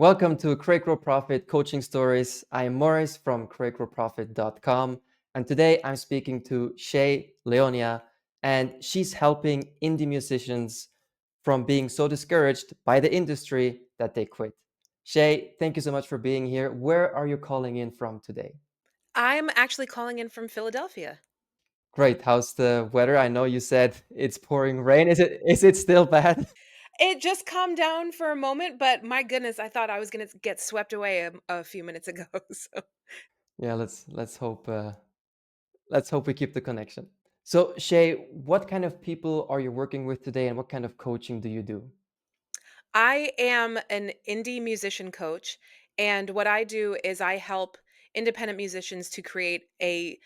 Welcome to CreateGrowProfit Coaching Stories. I'm Morris from CreateGrowProfit.com, and today I'm speaking to Shay, Leonia, and she's helping indie musicians from being so discouraged by the industry that they quit. Shay, thank you so much for being here. Where are you calling in from today? I'm actually calling in from Philadelphia. Great. How's the weather? I know you said it's pouring rain. Is it still bad? It just calmed down for a moment, but my goodness, I thought I was gonna get swept away a few minutes ago. So Yeah, let's hope we keep the connection. So, Shay, what kind of people are you working with today and what kind of coaching do you do? I am an indie musician coach, and what I do is I help independent musicians to create a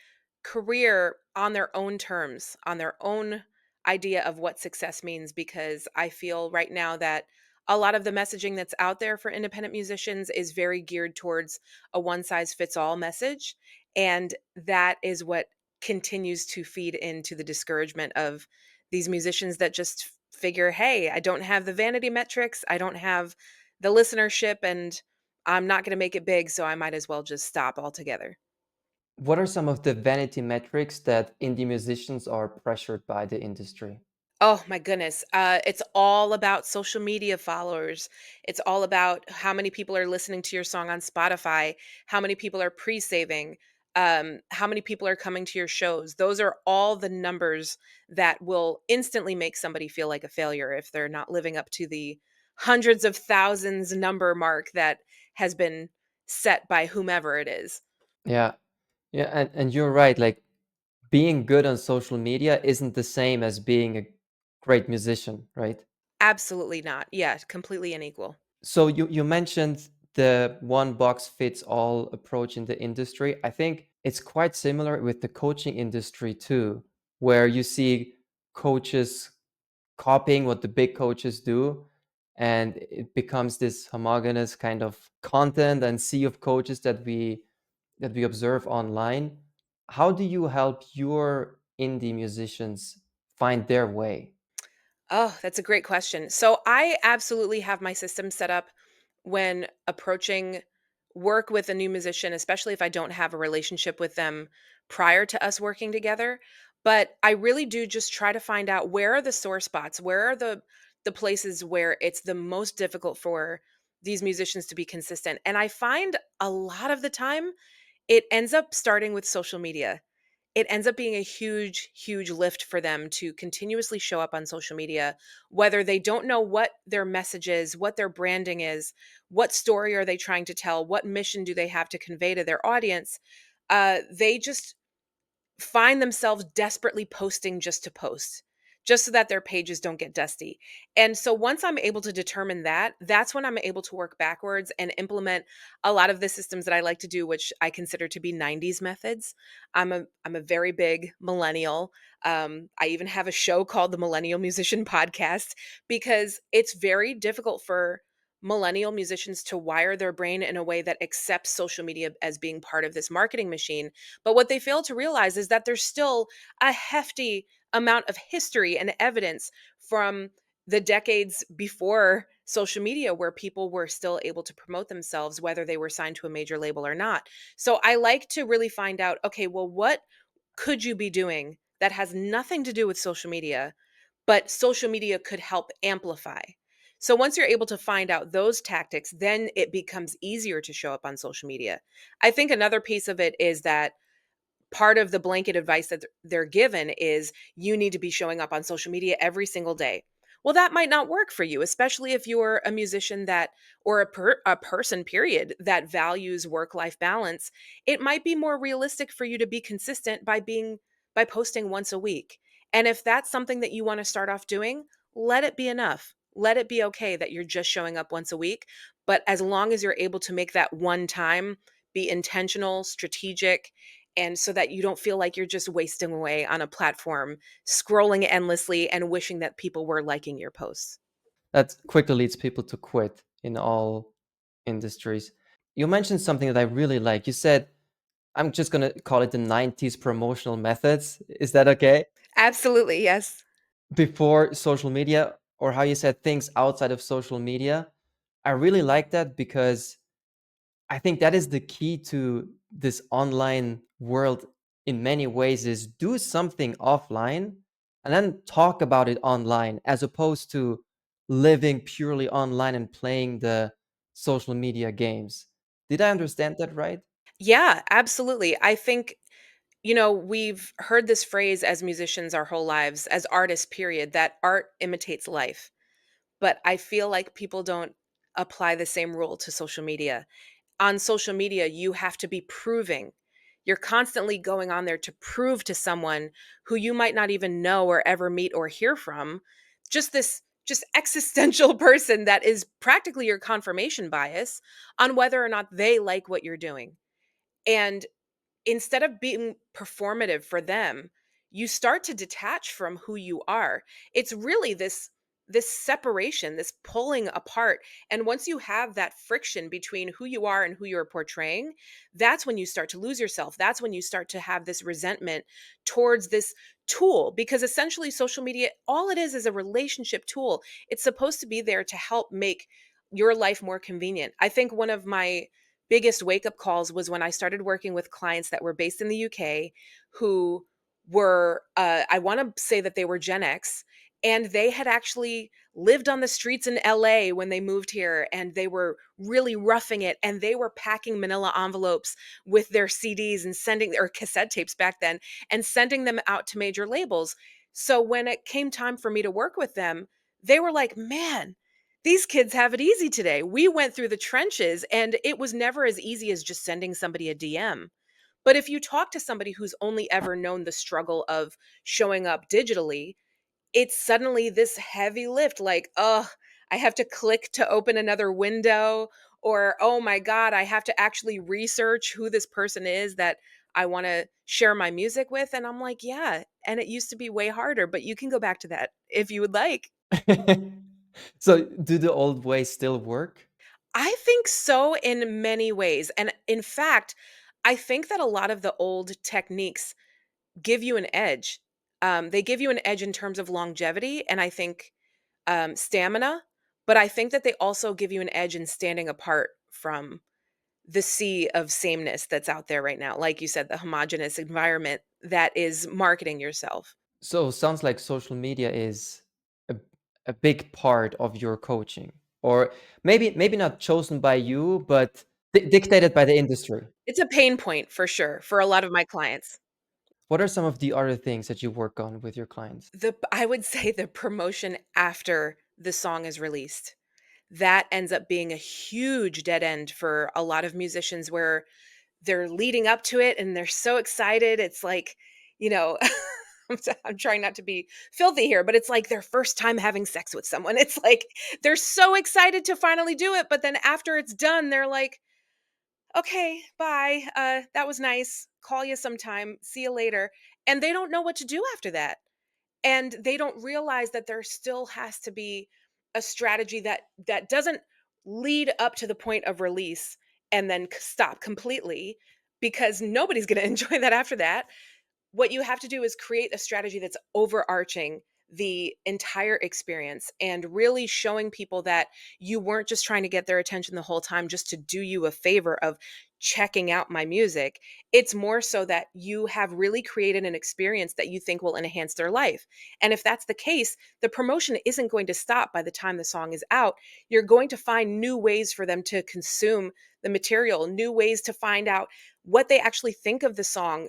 career on their own terms, on their own idea of what success means. Because I feel right now that a lot of the messaging that's out there for independent musicians is very geared towards a one size fits all message. And that is what continues to feed into the discouragement of these musicians that just figure, hey, I don't have the vanity metrics, I don't have the listenership, and I'm not going to make it big, so I might as well just stop altogether. What are some of the vanity metrics that indie musicians are pressured by the industry? Oh my goodness. It's all about social media followers. It's all about how many people are listening to your song on Spotify, how many people are pre saving, how many people are coming to your shows. Those are all the numbers that will instantly make somebody feel like a failure if they're not living up to the hundreds of thousands number mark that has been set by whomever it is. Yeah, yeah, and you're right. Like being good on social media isn't the same as being a great musician, right? Absolutely not. Yeah, completely unequal. So you mentioned the one box fits all approach in the industry. I think it's quite similar with the coaching industry too, where you see coaches copying what the big coaches do, and it becomes this homogeneous kind of content and sea of coaches that we observe online. How do you help your indie musicians find their way? Oh, that's a great question. So I absolutely have my system set up when approaching work with a new musician, especially if I don't have a relationship with them prior to us working together. But I really do just try to find out where are the sore spots, where are the places where it's the most difficult for these musicians to be consistent. And I find a lot of the time it ends up starting with social media. It ends up being a huge, huge lift for them to continuously show up on social media, whether they don't know what their message is, what their branding is, what story are they trying to tell, what mission do they have to convey to their audience. They just find themselves desperately posting just to post, just so that their pages don't get dusty. And so once I'm able to determine that, that's when I'm able to work backwards and implement a lot of the systems that I like to do, which I consider to be 90s methods. I'm a very big millennial. I even have a show called the Millennial Musician Podcast because it's very difficult for millennial musicians to wire their brain in a way that accepts social media as being part of this marketing machine. But what they fail to realize is that there's still a hefty amount of history and evidence from the decades before social media where people were still able to promote themselves, whether they were signed to a major label or not. So I like to really find out, okay, well, what could you be doing that has nothing to do with social media, but social media could help amplify? So once you're able to find out those tactics, then it becomes easier to show up on social media. I think another piece of it is that part of the blanket advice that they're given is you need to be showing up on social media every single day. Well, that might not work for you, especially if you're a musician that or a person period that values work-life balance. It might be more realistic for you to be consistent by posting once a week. And if that's something that you want to start off doing, let it be enough. Let it be okay that you're just showing up once a week, but as long as you're able to make that one time be intentional, strategic, and so that you don't feel like you're just wasting away on a platform, scrolling endlessly and wishing that people were liking your posts. That quickly leads people to quit in all industries. You mentioned something that I really like. You said, I'm just going to call it the 90s promotional methods. Is that okay? Absolutely, yes. Before social media, or how you said things outside of social media. I really like that because I think that is the key to this online world in many ways is do something offline and then talk about it online as opposed to living purely online and playing the social media games. Did I understand that right? Yeah, absolutely. I think, we've heard this phrase as musicians our whole lives, as artists, period, that art imitates life. But I feel like people don't apply the same rule to social media. On social media, you have to be proving. You're constantly going on there to prove to someone who you might not even know or ever meet or hear from, just existential person that is practically your confirmation bias on whether or not they like what you're doing. And instead of being performative for them, you start to detach from who you are. It's really this separation, this pulling apart. And once you have that friction between who you are and who you're portraying, that's when you start to lose yourself. That's when you start to have this resentment towards this tool, because essentially social media, all it is a relationship tool. It's supposed to be there to help make your life more convenient. I think one of my biggest wake up calls was when I started working with clients that were based in the UK who were, I want to say that they were Gen X, and they had actually lived on the streets in LA when they moved here, and they were really roughing it, and they were packing manila envelopes with their CDs and sending, or cassette tapes back then, and sending them out to major labels. So when it came time for me to work with them, they were like, man, these kids have it easy today. We went through the trenches, and it was never as easy as just sending somebody a DM. But if you talk to somebody who's only ever known the struggle of showing up digitally, it's suddenly this heavy lift, like, oh, I have to click to open another window, or oh my God, I have to actually research who this person is that I want to share my music with. And I'm like, yeah. And it used to be way harder, but you can go back to that if you would like. So, do the old ways still work? I think so in many ways. And in fact, I think that a lot of the old techniques give you an edge. They give you an edge in terms of longevity and I think stamina, but I think that they also give you an edge in standing apart from the sea of sameness that's out there right now. Like you said, the homogenous environment that is marketing yourself. So, sounds like social media is a, a big part of your coaching, or maybe not chosen by you, but dictated by the industry. It's a pain point for sure for a lot of my clients. What are some of the other things that you work on with your clients? I would say the promotion after the song is released. That ends up being a huge dead end for a lot of musicians where they're leading up to it and they're so excited. It's like, you know, I'm trying not to be filthy here, but it's like their first time having sex with someone. It's like they're so excited to finally do it, but then after it's done, they're like, "Okay, bye. That was nice. Call you sometime. See you later." And they don't know what to do after that. And they don't realize that there still has to be a strategy that doesn't lead up to the point of release and then stop completely, because nobody's going to enjoy that after that. What you have to do is create a strategy that's overarching the entire experience and really showing people that you weren't just trying to get their attention the whole time just to do you a favor of checking out my music. It's more so that you have really created an experience that you think will enhance their life. And if that's the case, the promotion isn't going to stop by the time the song is out. You're going to find new ways for them to consume the material, new ways to find out what they actually think of the song.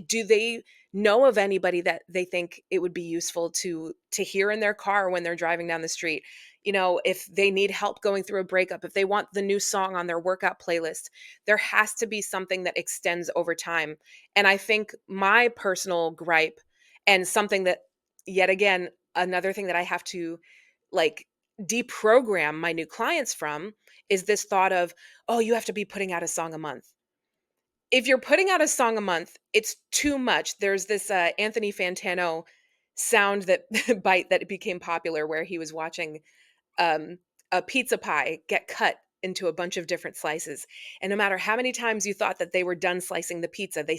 Do they know of anybody that they think it would be useful to hear in their car when they're driving down the street? If they need help going through a breakup, if they want the new song on their workout playlist, there has to be something that extends over time. And I think my personal gripe, and something that, yet again, another thing that I have to like deprogram my new clients from, is this thought of, oh, you have to be putting out a song a month. If you're putting out a song a month, it's too much. There's this Anthony Fantano sound that bite that became popular, where he was watching um, a pizza pie get cut into a bunch of different slices, and no matter how many times you thought that they were done slicing the pizza, they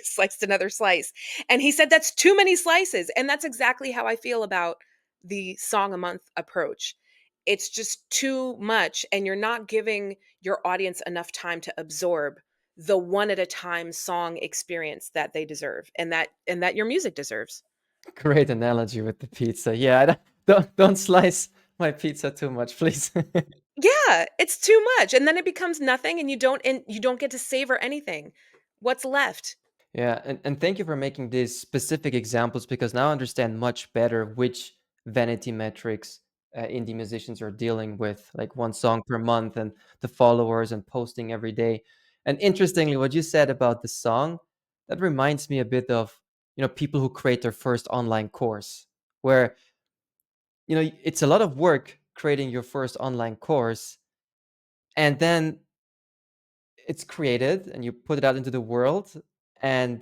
sliced another slice. And he said that's too many slices, and that's exactly how I feel about the song a month approach. it's just too much, and you're not giving your audience enough time to absorb the one at a time song experience that they deserve and that your music deserves. Great analogy with the pizza. Yeah, don't slice my pizza too much, please. Yeah, it's too much, and then it becomes nothing, and you don't get to savor anything. What's left? Yeah, and thank you for making these specific examples because now I understand much better which vanity metrics indie musicians are dealing with, like one song per month and the followers and posting every day. And interestingly, what you said about the song, that reminds me a bit of, people who create their first online course, where, it's a lot of work creating your first online course, and then it's created and you put it out into the world, and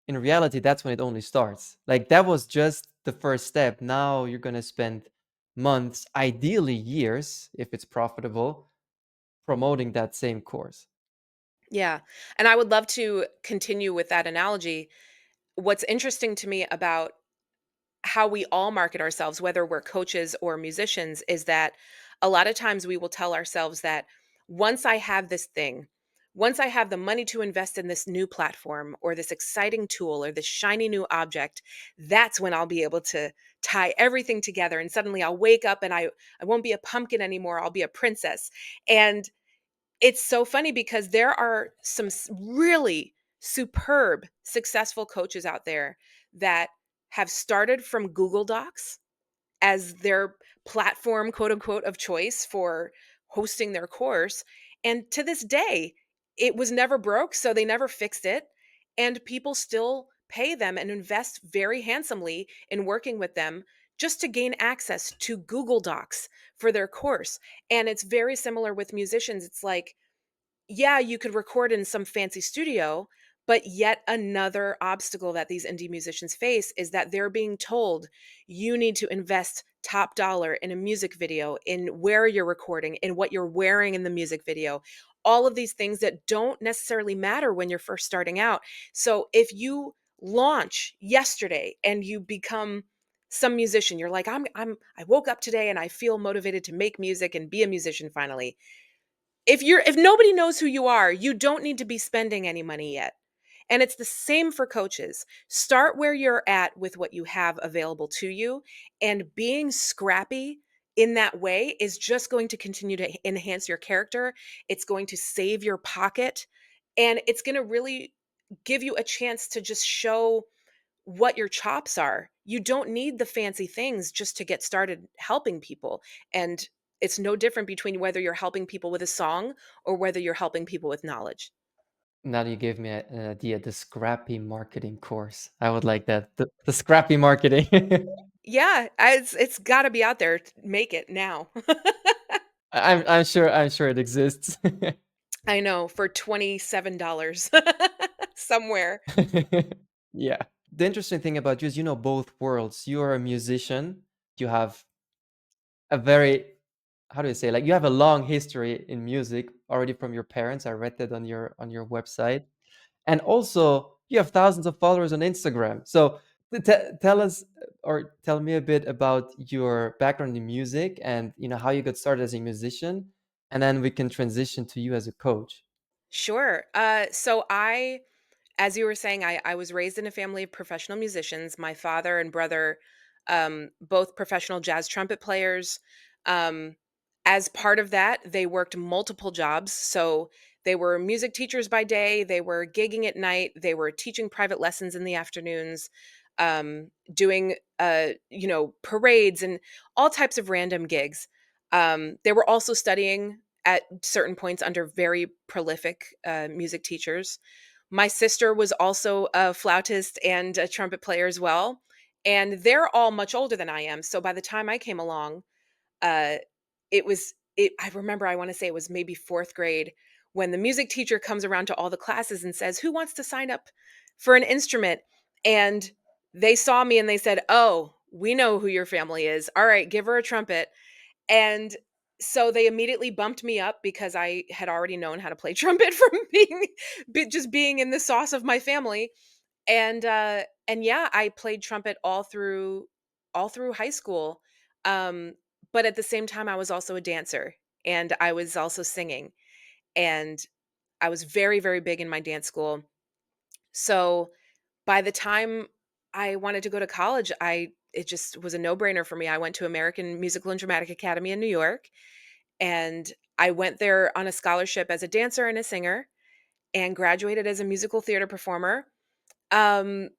in reality, that's when it only starts. Like that was just the first step. Now you're going to spend months, ideally years, if it's profitable, promoting that same course. Yeah, and I would love to continue with that analogy. What's interesting to me about how we all market ourselves, whether we're coaches or musicians, is that a lot of times we will tell ourselves that once I have this thing, once I have the money to invest in this new platform or this exciting tool or this shiny new object, that's when I'll be able to tie everything together. And suddenly I'll wake up and I won't be a pumpkin anymore. I'll be a princess. And it's so funny because there are some really superb, successful coaches out there that have started from Google Docs as their platform, quote unquote, of choice for hosting their course. And to this day, it was never broke, so they never fixed it. And people still pay them and invest very handsomely in working with them just to gain access to Google Docs for their course. And it's very similar with musicians. It's like, yeah, you could record in some fancy studio, but yet another obstacle that these indie musicians face is that they're being told you need to invest top dollar in a music video, in where you're recording, in what you're wearing in the music video. All of these things that don't necessarily matter when you're first starting out. So if you launch yesterday and you become some musician, you're like, I woke up today and I feel motivated to make music and be a musician finally. If nobody knows who you are, you don't need to be spending any money yet. And it's the same for coaches. Start where you're at with what you have available to you, and being scrappy in that way is just going to continue to enhance your character. It's going to save your pocket, and it's going to really give you a chance to just show what your chops are. You don't need the fancy things just to get started helping people. And it's no different between whether you're helping people with a song or whether you're helping people with knowledge. Now you gave me an idea, the scrappy marketing course. I would like that. The scrappy marketing. Yeah, it's got to be out there. Make it now. I'm sure it exists. I know, for $27 somewhere. Yeah. The interesting thing about you is you know both worlds. You are a musician. You have a very, how do you say, like you have a long history in music already from your parents. I read that on your website. And also you have thousands of followers on Instagram. So tell us or tell me a bit about your background in music and how you got started as a musician, and then we can transition to you as a coach. Sure. So as you were saying, I was raised in a family of professional musicians. My father and brother, both professional jazz trumpet players. Um, as part of that, they worked multiple jobs. So they were music teachers by day, they were gigging at night, they were teaching private lessons in the afternoons, doing parades and all types of random gigs. They were also studying at certain points under very prolific music teachers. My sister was also a flautist and a trumpet player as well, and they're all much older than I am. So by the time I came along, uh, I remember, I wanna say it was maybe 4th grade when the music teacher comes around to all the classes and says, "Who wants to sign up for an instrument?" And they saw me and they said, "Oh, we know who your family is. Alright, give her a trumpet." And so they immediately bumped me up because I had already known how to play trumpet from just being in the sauce of my family. And yeah, I played trumpet all through high school. Um, but at the same time, I was also a dancer, and I was also singing, and I was very, very big in my dance school. So, by the time I wanted to go to college, I it just was a no-brainer for me. I went to American Musical and Dramatic Academy in New York, and I went there on a scholarship as a dancer and a singer, and graduated as a musical theater performer. Um,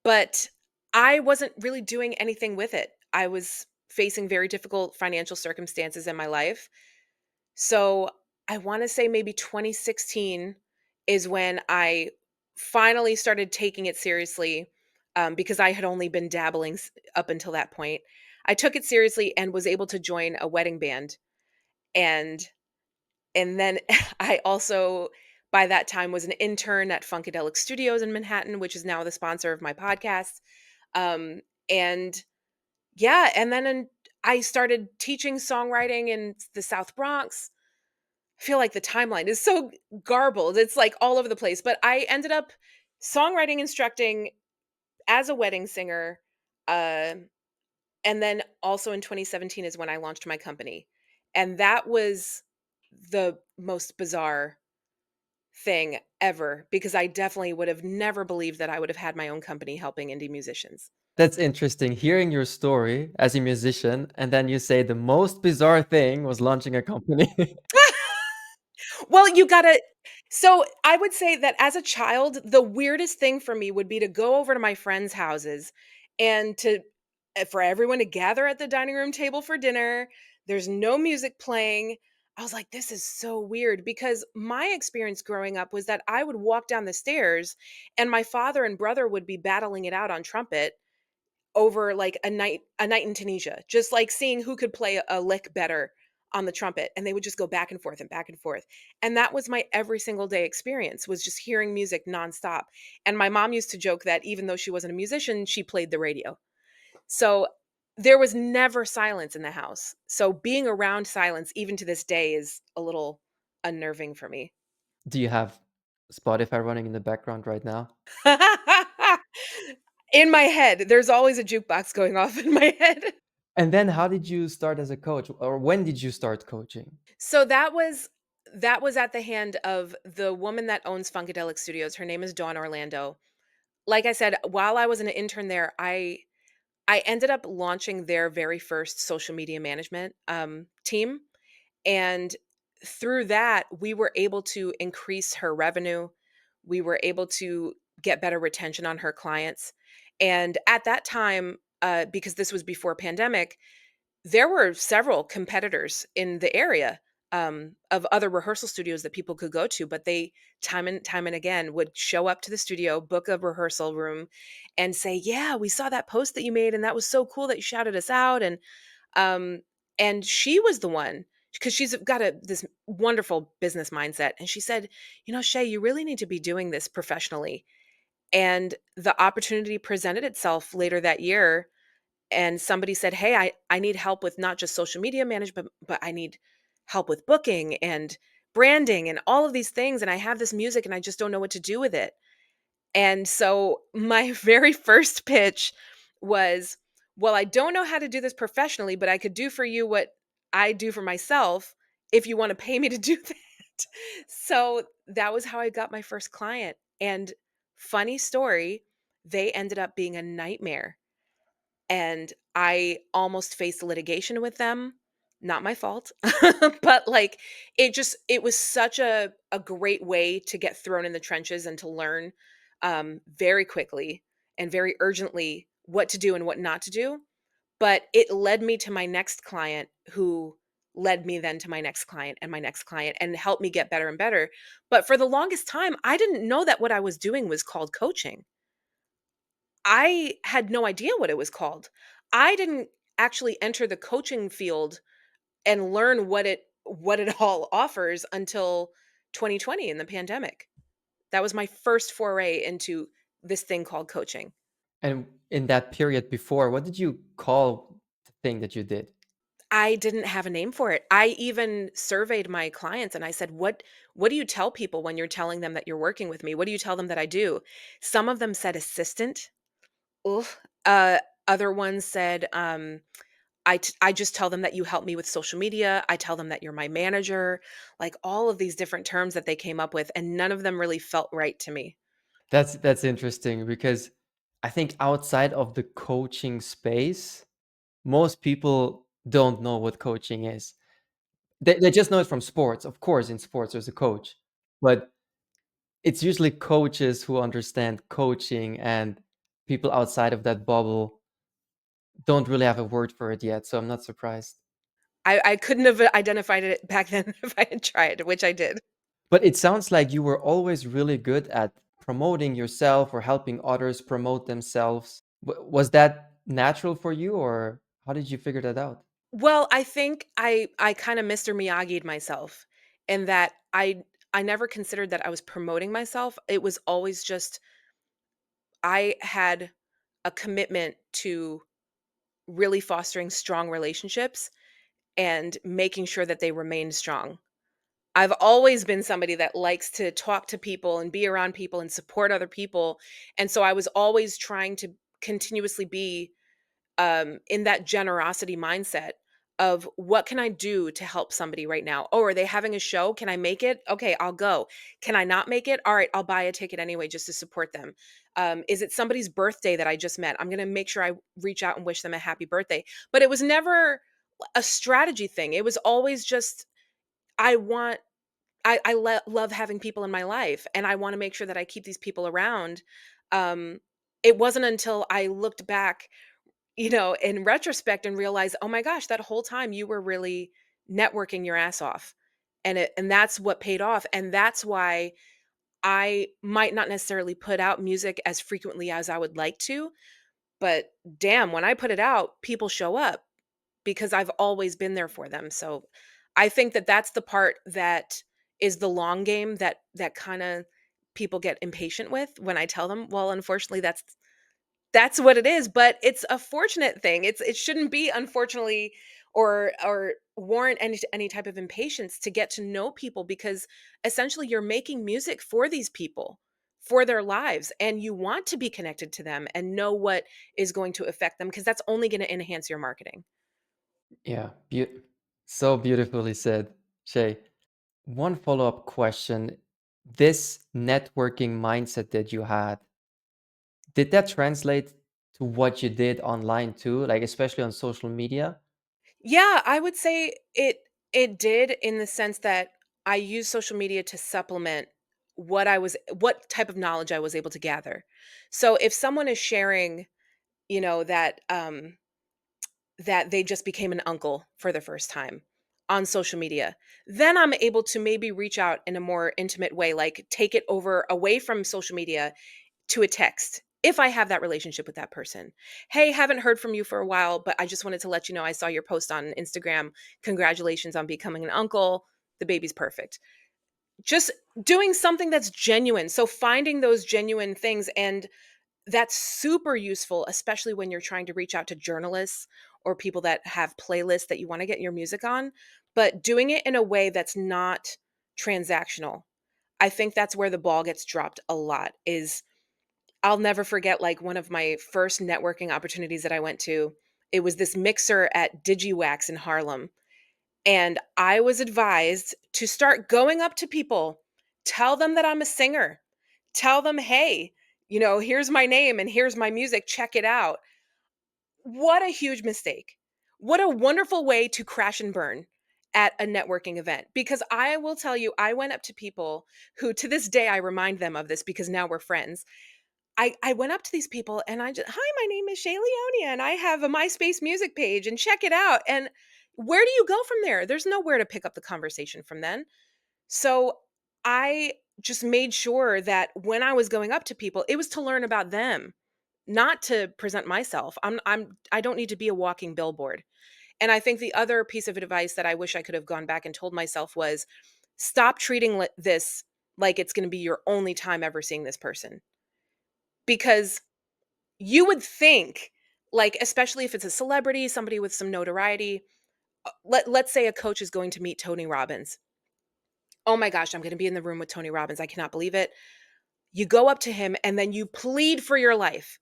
but I wasn't really doing anything with it. I was facing very difficult financial circumstances in my life. So I want to say maybe 2016 is when I finally started taking it seriously, because I had only been dabbling up until that point. I took it seriously and was able to join a wedding band. And then I also, by that time, was an intern at Funkadelic Studios in Manhattan, which is now the sponsor of my podcast. Um, and yeah, and then I started teaching songwriting in the South Bronx. I feel like the timeline is so garbled. It's like all over the place. But I ended up songwriting instructing as a wedding singer. Uh, and then also in 2017 is when I launched my company. And that was the most bizarre thing ever because I definitely would have never believed that I would have had my own company helping indie musicians. That's interesting hearing your story as a musician, and then you say the most bizarre thing was launching a company. Well, you gotta so I would say that as a child, the weirdest thing for me would be to go over to my friends' houses and for everyone to gather at the dining room table for dinner. There's no music playing. I was like, this is so weird because my experience growing up was that I would walk down the stairs and my father and brother would be battling it out on trumpet over, like, a night in Tunisia, just, like, seeing who could play a lick better on the trumpet, and they would just go back and forth and back and forth, and that was my every single day experience, was just hearing music nonstop, and my mom used to joke that even though she wasn't a musician, she played the radio. So, there was never silence in the house, so being around silence, even to this day, is a little unnerving for me. Do you have Spotify running in the background right now? In my head, there's always a jukebox going off in my head. And then how did you start as a coach, or when did you start coaching? So that was at the hand of the woman that owns Funkadelic Studios. Her name is Dawn Orlando. Like I said, while I was an intern there, I ended up launching their very first social media management team, and through that, we were able to increase her revenue. We were able to get better retention on her clients, and at that time, because this was before pandemic, there were several competitors in the area, of other rehearsal studios that people could go to, but they time and again would show up to the studio, book a rehearsal room, and say, "Yeah, we saw that post that you made, and that was so cool that you shouted us out." Um, and she was the one because she's got this wonderful business mindset, and she said, "You know, Shay, you really need to be doing this professionally." And the opportunity presented itself later that year and somebody said, "Hey, I need help with not just social media management, but I need help with booking and branding and all of these things, and I have this music and I just don't know what to do with it." And so my very first pitch was, "Well, I don't know how to do this professionally, but I could do for you what I do for myself if you want to pay me to do that." So that was how I got my first client. And funny story, they ended up being a nightmare and I almost faced litigation with them. Not my fault. But like it was such a great way to get thrown in the trenches and to learn very quickly and very urgently what to do and what not to do. But it led me to my next client who led me then to my next client and my next client and helped me get better and better. But for the longest time, I didn't know that what I was doing was called coaching. I had no idea what it was called. I didn't actually enter the coaching field and learn what it all offers until 2020 in the pandemic. That was my first foray into this thing called coaching. And in that period before, what did you call the thing that you did? I didn't have a name for it. I even surveyed my clients and I said, "What do you tell people when you're telling them that you're working with me? What do you tell them that I do?" Some of them said assistant. Ugh. Uh, Other ones said, I just tell them that you help me with social media. I tell them that you're my manager, like all of these different terms that they came up with, and none of them really felt right to me. That's interesting because I think outside of the coaching space, most people don't know what coaching is. They just know it from sports. Of course, in sports, there's a coach, but it's usually coaches who understand coaching, and people outside of that bubble don't really have a word for it yet, so I'm not surprised. I couldn't have identified it back then if I had tried, which I did. But it sounds like you were always really good at promoting yourself or helping others promote themselves. Was that natural for you, or how did you figure that out? Well, I think I kinda Mr. Miyagi'd myself in that I never considered that I was promoting myself. It was always just I had a commitment to really fostering strong relationships and making sure that they remained strong. I've always been somebody that likes to talk to people and be around people and support other people, and so I was always trying to continuously be in that generosity mindset of what can I do to help somebody right now? Oh, are they having a show? Can I make it? Okay, I'll go. Can I not make it? All right, I'll buy a ticket anyway just to support them. Is it somebody's birthday that I just met? I'm going to make sure I reach out and wish them a happy birthday. But it was never a strategy thing. It was always just, I want, love having people in my life and I want to make sure that I keep these people around. Um, it wasn't until I looked back, in retrospect and realize, "Oh my gosh, that whole time you were really networking your ass off." And that's what paid off, and that's why I might not necessarily put out music as frequently as I would like to, but damn, when I put it out, people show up because I've always been there for them. So I think that that's the part that is the long game that kinda people get impatient with when I tell them, "Well, unfortunately, that's what it is, but it's a fortunate thing. It shouldn't be unfortunately or warrant any type of impatience to get to know people because essentially you're making music for these people, for their lives, and you want to be connected to them and know what is going to affect them because that's only going to enhance your marketing. Yeah, so beautifully said, Shay. One follow-up question. This networking mindset that you had, did that translate to what you did online too? Like especially on social media? Yeah, I would say it did in the sense that I use social media to supplement what type of knowledge I was able to gather. So if someone is sharing, that that they just became an uncle for the first time on social media, then I'm able to maybe reach out in a more intimate way, like take it over away from social media to a text if I have that relationship with that person. Hey, haven't heard from you for a while, but I just wanted to let you know I saw your post on Instagram. Congratulations on becoming an uncle. The baby's perfect. Just doing something that's genuine. So finding those genuine things and that's super useful, especially when you're trying to reach out to journalists or people that have playlists that you want to get your music on, but doing it in a way that's not transactional. I think that's where the ball gets dropped a lot is I'll never forget, like, one of my first networking opportunities that I went to. It was this mixer at DigiWax in Harlem, and I was advised to start going up to people, tell them that I'm a singer, tell them, "Hey, here's my name and here's my music, check it out." What a huge mistake. What a wonderful way to crash and burn at a networking event, because I will tell you, I went up to people who to this day, I remind them of this because now we're friends. I went up to these people and I just, "Hi, my name is Shay Leonia, and I have a MySpace music page, and check it out." And where do you go from there? There's nowhere to pick up the conversation from then. So I just made sure that when I was going up to people, it was to learn about them, not to present myself. I don't need to be a walking billboard. And I think the other piece of advice that I wish I could have gone back and told myself was stop treating this like it's going to be your only time ever seeing this person because you would think, like, especially if it's a celebrity, somebody with some notoriety, let's say a coach is going to meet Tony Robbins. Oh my gosh, I'm gonna be in the room with Tony Robbins, I cannot believe it. You go up to him and then you plead for your life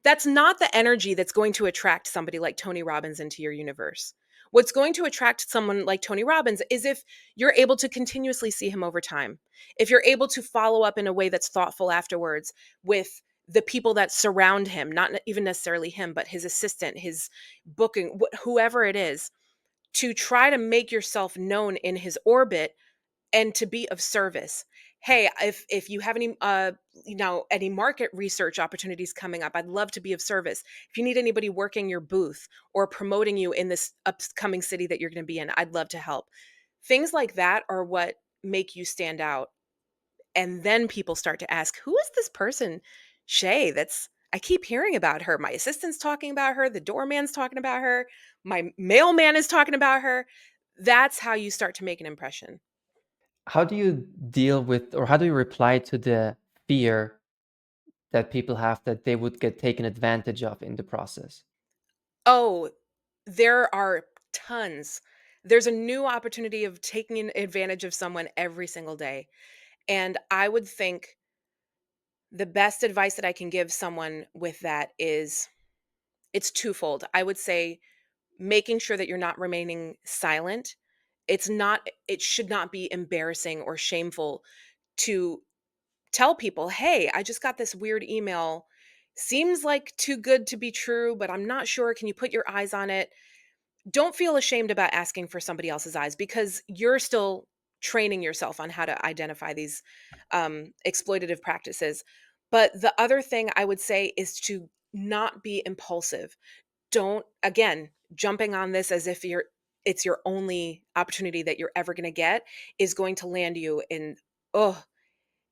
That's not the energy that's going to attract somebody like Tony Robbins into your universe. What's going to attract someone like Tony Robbins is if you're able to continuously see him over time. If you're able to follow up in a way that's thoughtful afterwards with the people that surround him, not even necessarily him, but his assistant, his booking, whoever it is, to try to make yourself known in his orbit and to be of service. Hey, if you have any any market research opportunities coming up, I'd love to be of service. If you need anybody working your booth or promoting you in this upcoming city that you're going to be in, I'd love to help. Things like that are what make you stand out. And then people start to ask, who is this person, Shay? That's I keep hearing about her. My assistant's talking about her, the doorman's talking about her, my mailman is talking about her. That's how you start to make an impression. How do you deal with, or how do you reply to the fear that people have that they would get taken advantage of in the process? Oh, there are tons. There's a new opportunity of taking advantage of someone every single day. And I would think the best advice that I can give someone with that is it's twofold. I would say making sure that you're not remaining silent. It should not be embarrassing or shameful to tell people, hey, I just got this weird email. Seems like too good to be true, but I'm not sure. Can you put your eyes on it? Don't feel ashamed about asking for somebody else's eyes because you're still training yourself on how to identify these exploitative practices. But the other thing I would say is to not be impulsive. Don't, again, jumping on this as if it's your only opportunity that you're ever going to get is going to land you oh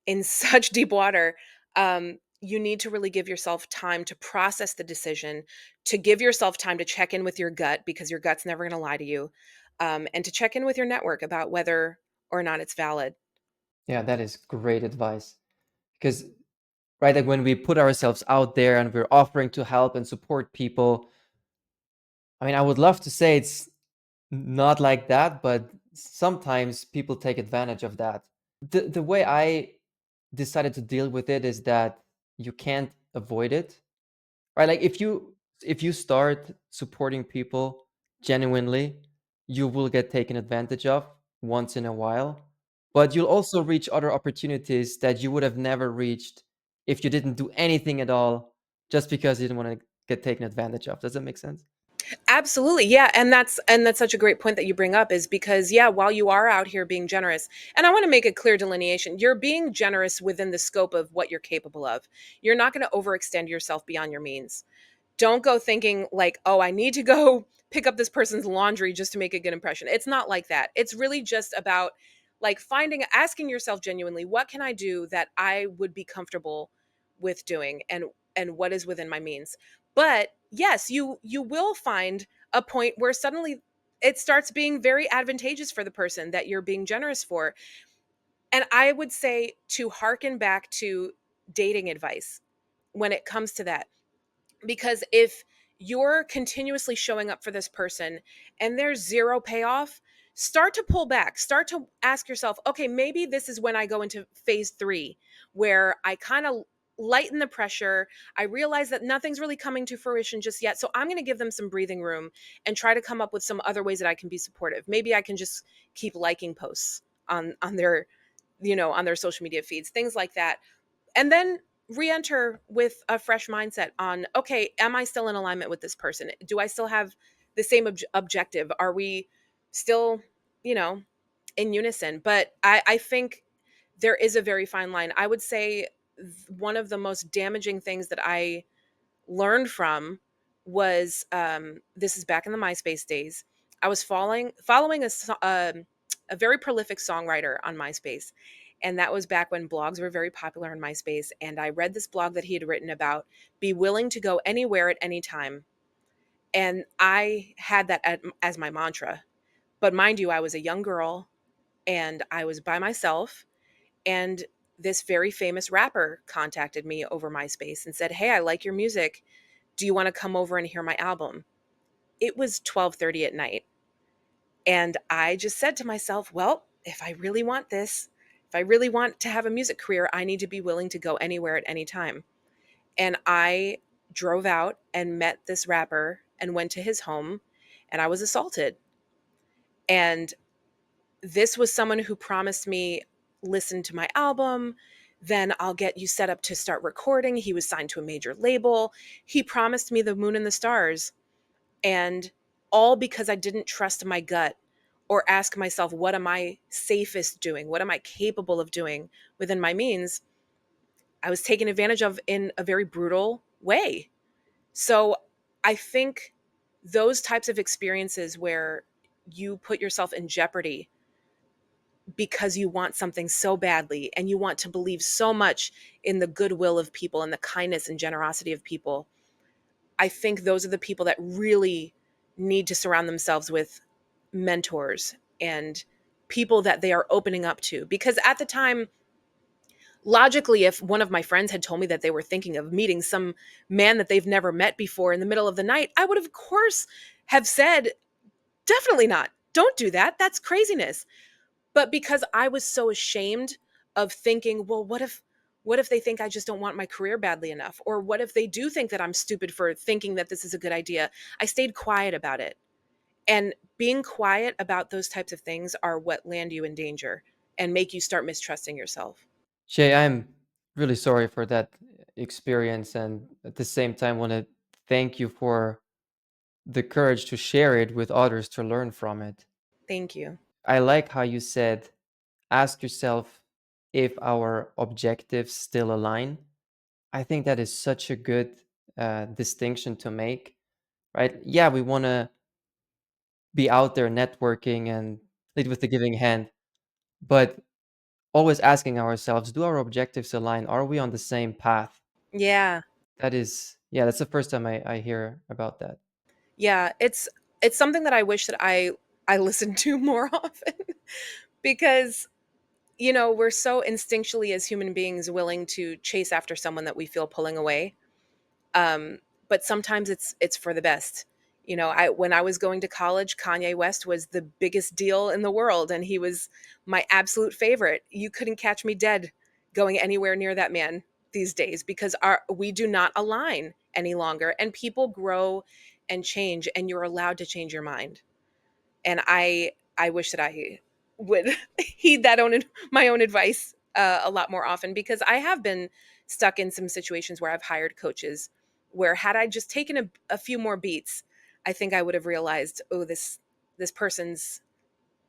in such deep water. You need to really give yourself time to process the decision, to give yourself time to check in with your gut because your gut's never going to lie to you, and to check in with your network about whether or not it's valid. Yeah, that is great advice. Because, right, like when we put ourselves out there and we're offering to help and support people, I mean, I would love to say it's not like that, but sometimes people take advantage of that. The way I decided to deal with it is that you can't avoid it. Right? Like if you start supporting people genuinely, you will get taken advantage of once in a while, but you'll also reach other opportunities that you would have never reached if you didn't do anything at all just because you didn't want to get taken advantage of. Does that make sense? Absolutely. Yeah, and that's such a great point that you bring up is because yeah, while you are out here being generous, and I want to make a clear delineation, you're being generous within the scope of what you're capable of. You're not going to overextend yourself beyond your means. Don't go thinking like, "Oh, I need to go pick up this person's laundry just to make a good impression." It's not like that. It's really just about like asking yourself genuinely, "What can I do that I would be comfortable with doing and what is within my means?" But yes, you will find a point where suddenly it starts being very advantageous for the person that you're being generous for. And I would say to hearken back to dating advice when it comes to that, because if you're continuously showing up for this person and there's zero payoff, start to pull back. Start to ask yourself, okay, maybe this is when I go into phase 3 where I kind of lighten the pressure. I realize that nothing's really coming to fruition just yet. So I'm going to give them some breathing room and try to come up with some other ways that I can be supportive. Maybe I can just keep liking posts on their on their social media feeds, things like that, and then re-enter with a fresh mindset on, okay, am I still in alignment with this person? Do I still have the same objective? Are we still you know in unison? But I think there is a very fine line. I would say one of the most damaging things that I learned from was, this is back in the MySpace days. I was following a very prolific songwriter on MySpace, and that was back when blogs were very popular on MySpace. And I read this blog that he had written about be willing to go anywhere at any time, and I had that as my mantra. But mind you, I was a young girl and I was by myself, and this very famous rapper contacted me over MySpace and said, "Hey, I like your music. Do you want to come over and hear my album?" It was 12:30 at night. And I just said to myself, well, if I really want this, if I really want to have a music career, I need to be willing to go anywhere at any time. And I drove out and met this rapper and went to his home, and I was assaulted. And this was someone who promised me, listen to my album, then I'll get you set up to start recording. He was signed to a major label. He promised me the moon and the stars. And all because I didn't trust my gut or ask myself, what am I safest doing? What am I capable of doing within my means? I was taken advantage of in a very brutal way. So I think those types of experiences where you put yourself in jeopardy because you want something so badly and you want to believe so much in the goodwill of people and the kindness and generosity of people, I think those are the people that really need to surround themselves with mentors and people that they are opening up to. Because at the time, logically, if one of my friends had told me that they were thinking of meeting some man that they've never met before in the middle of the night, I would of course have said, definitely not. Don't do that. That's craziness. But because I was so ashamed of thinking, well, what if they think I just don't want my career badly enough? Or what if they do think that I'm stupid for thinking that this is a good idea? I stayed quiet about it. And being quiet about those types of things are what land you in danger and make you start mistrusting yourself. Shay, I'm really sorry for that experience, and at the same time, want to thank you for the courage to share it with others to learn from it. Thank you. I like how you said, ask yourself if our objectives still align. I think that is such a good distinction to make, right? Yeah, we want to be out there networking and lead with the giving hand, but always asking ourselves, do our objectives align? Are we on the same path? Yeah. That is, yeah, that's the first time I hear about that. Yeah, it's something that I wish that I listened to more often because we're so instinctually as human beings willing to chase after someone that we feel pulling away. Um, but sometimes it's for the best. I when I was going to college, Kanye West was the biggest deal in the world, and he was my absolute favorite. You couldn't catch me dead going anywhere near that man these days because we do not align any longer, and people grow and change, and you're allowed to change your mind. And I wish that I would heed my own advice a lot more often because I have been stuck in some situations where I've hired coaches where had I just taken a few more beats, I think I would have realized, oh, this person's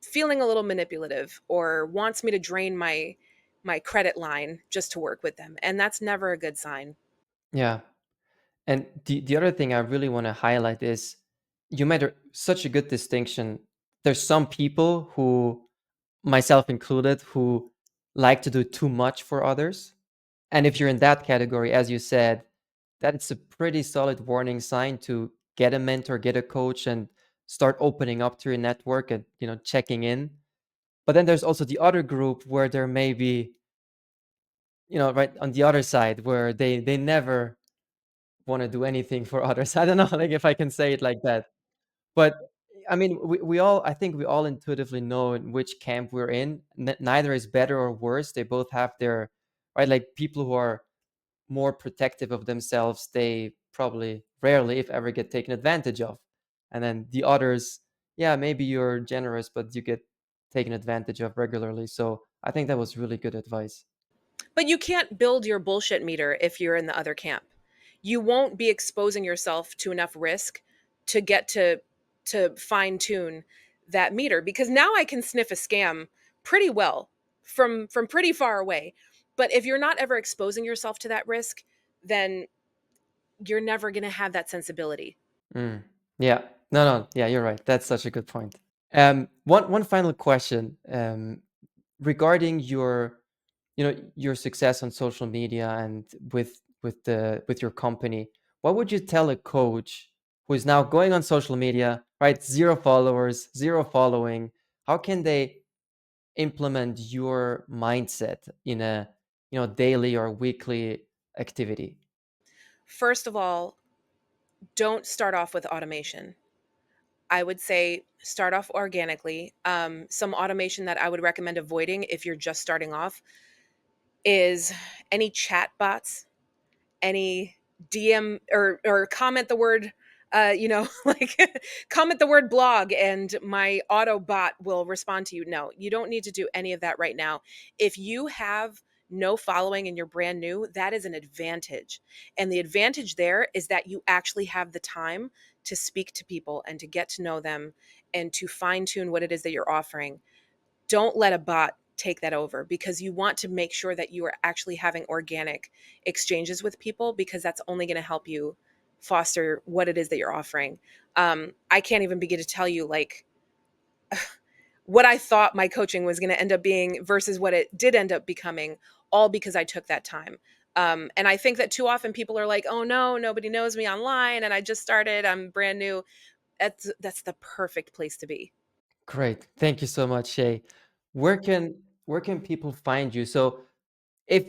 feeling a little manipulative or wants me to drain my credit line just to work with them, and that's never a good sign. Yeah. And the other thing I really want to highlight is you made such a good distinction. There's some people who, myself included, who like to do too much for others. And if you're in that category, as you said, that's a pretty solid warning sign to get a mentor, get a coach, and start opening up to your network and checking in. But then there's also the other group where there may be, right on the other side where they never want to do anything for others. I don't know, like if I can say it like that. But I mean, we all, I think we all intuitively know in which camp we're in. Neither is better or worse. They both have their, right? Like people who are more protective of themselves, they probably rarely, if ever, get taken advantage of. And then the others, yeah, maybe you're generous, but you get taken advantage of regularly. So I think that was really good advice. But you can't build your bullshit meter if you're in the other camp. You won't be exposing yourself to enough risk to get to fine tune that meter because now I can sniff a scam pretty well from pretty far away. But if you're not ever exposing yourself to that risk, then you're never going to have that sensibility. Mm. Yeah. No, no. Yeah, you're right. That's such a good point. One final question regarding your success on social media and with your company. What would you tell a coach who is now going on social media, right? Zero followers, zero following. How can they implement your mindset in a daily or weekly activity? First of all, don't start off with automation. I would say start off organically. Some automation that I would recommend avoiding if you're just starting off is any chat bots, any DM or comment the word, like comment the word blog and my auto bot will respond to you. No, you don't need to do any of that right now. If you have no following and you're brand new, that is an advantage. And the advantage there is that you actually have the time to speak to people and to get to know them and to fine tune what it is that you're offering. Don't let a bot take that over, because you want to make sure that you are actually having organic exchanges with people, because that's only going to help you foster what it is that you're offering. I can't even begin to tell you like what I thought my coaching was going to end up being versus what it did end up becoming, all because I took that time. And I think that too often people are like, "Oh no, nobody knows me online, and I just started. I'm brand new." That's the perfect place to be. Great. Thank you so much, Shay. Where can people find you? So if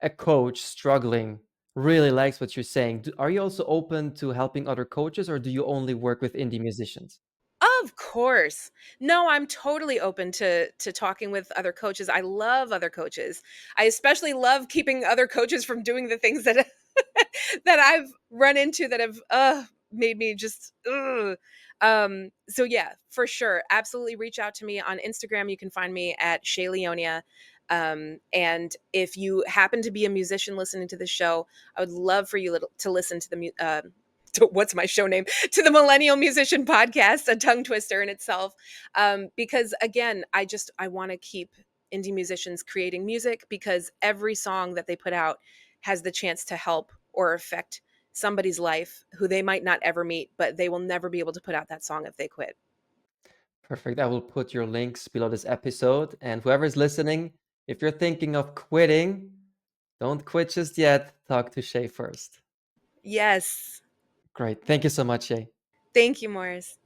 a coach struggling really likes what you're saying, are you also open to helping other coaches, or do you only work with indie musicians? Of course. No, I'm totally open to talking with other coaches. I love other coaches. I especially love keeping other coaches from doing the things that that I've run into that have made me just ugh. So yeah, for sure. Absolutely reach out to me on Instagram. You can find me at Shay Leonia. And if you happen to be a musician listening to the show, I would love for you to listen to to, what's my show name, to the Millennial Musician Podcast, a tongue twister in itself. Because again, I want to keep indie musicians creating music, because every song that they put out has the chance to help or affect somebody's life who they might not ever meet, but they will never be able to put out that song if they quit. Perfect. I will put your links below this episode. And whoever's listening, if you're thinking of quitting, don't quit just yet. Talk to Shay first. Yes. Great. Thank you so much, Shay. Thank you, Morris.